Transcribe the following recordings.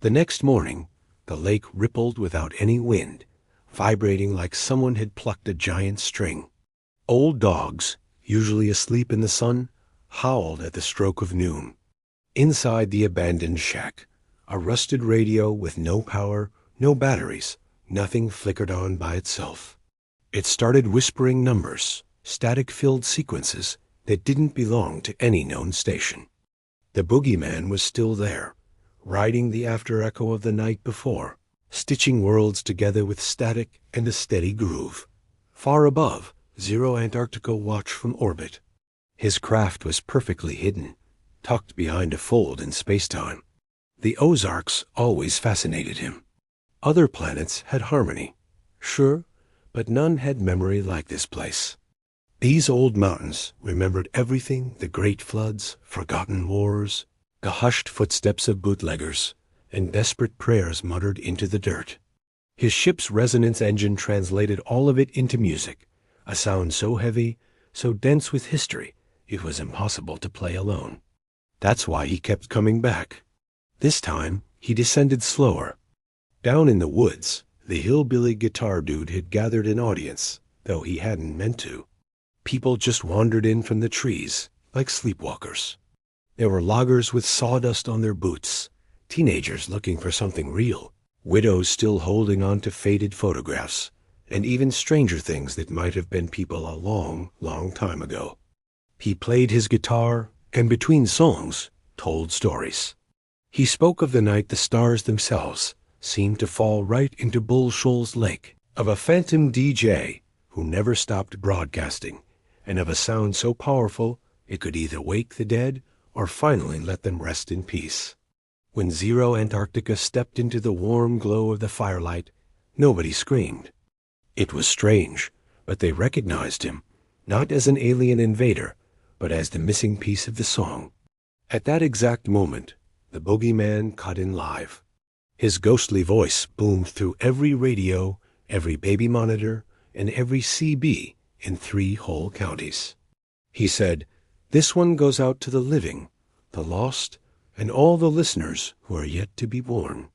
The next morning, the lake rippled without any wind, vibrating like someone had plucked a giant string. Old dogs, usually asleep in the sun, howled at the stroke of noon. Inside the abandoned shack, a rusted radio with no power, no batteries, nothing flickered on by itself. It started whispering numbers, static-filled sequences that didn't belong to any known station. The boogeyman was still there, riding the after-echo of the night before, stitching worlds together with static and a steady groove. Far above, Zero Antarctica watched from orbit. His craft was perfectly hidden, tucked behind a fold in space-time. The Ozarks always fascinated him. Other planets had harmony, sure, but none had memory like this place. These old mountains remembered everything: the great floods, forgotten wars, the hushed footsteps of bootleggers, and desperate prayers muttered into the dirt. His ship's resonance engine translated all of it into music, a sound so heavy, so dense with history, it was impossible to play alone. That's why he kept coming back. This time, he descended slower. Down in the woods, the hillbilly guitar dude had gathered an audience, though he hadn't meant to. People just wandered in from the trees, like sleepwalkers. There were loggers with sawdust on their boots, teenagers looking for something real, widows still holding on to faded photographs, and even stranger things that might have been people a long, long time ago. He played his guitar, and between songs, told stories. He spoke of the night the stars themselves seemed to fall right into Bull Shoals Lake, of a phantom DJ who never stopped broadcasting, and of a sound so powerful it could either wake the dead or finally let them rest in peace. When Zero Antarctica stepped into the warm glow of the firelight, nobody screamed. It was strange, but they recognized him, not as an alien invader, but as the missing piece of the song. At that exact moment, the boogeyman cut in live. His ghostly voice boomed through every radio, every baby monitor, and every CB in 3 whole counties. He said, "This one goes out to the living, the lost, and all the listeners who are yet to be born."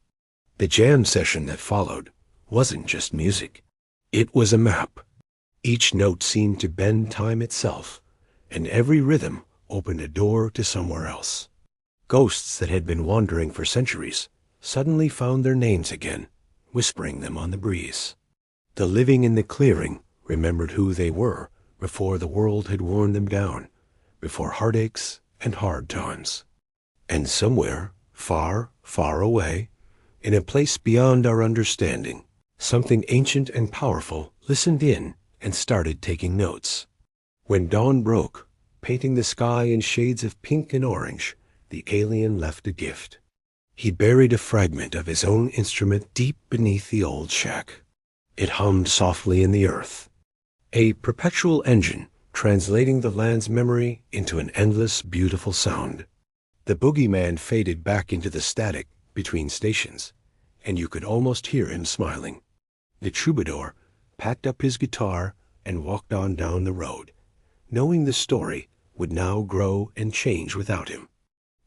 The jam session that followed wasn't just music. It was a map. Each note seemed to bend time itself, and every rhythm opened a door to somewhere else. Ghosts that had been wandering for centuries suddenly found their names again, whispering them on the breeze. The living in the clearing remembered who they were before the world had worn them down, before heartaches and hard times. And somewhere, far, far away, in a place beyond our understanding, something ancient and powerful listened in and started taking notes. When dawn broke, painting the sky in shades of pink and orange, the alien left a gift. He buried a fragment of his own instrument deep beneath the old shack. It hummed softly in the earth, a perpetual engine translating the land's memory into an endless, beautiful sound. The boogeyman faded back into the static between stations, and you could almost hear him smiling. The troubadour packed up his guitar and walked on down the road, knowing the story would now grow and change without him.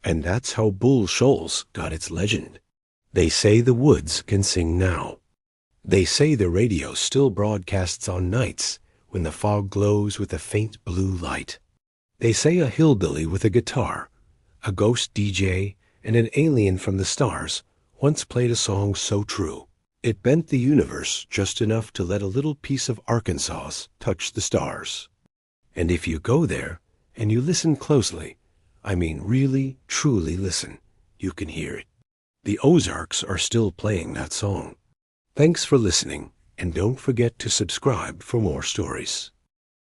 And that's how Bull Shoals got its legend. They say the woods can sing now. They say the radio still broadcasts on nights when the fog glows with a faint blue light. They say a hillbilly with a guitar, a ghost DJ, and an alien from the stars once played a song so true, it bent the universe just enough to let a little piece of Arkansas touch the stars. And if you go there and you listen closely, I mean really, truly listen, you can hear it. The Ozarks are still playing that song. Thanks for listening, and don't forget to subscribe for more stories.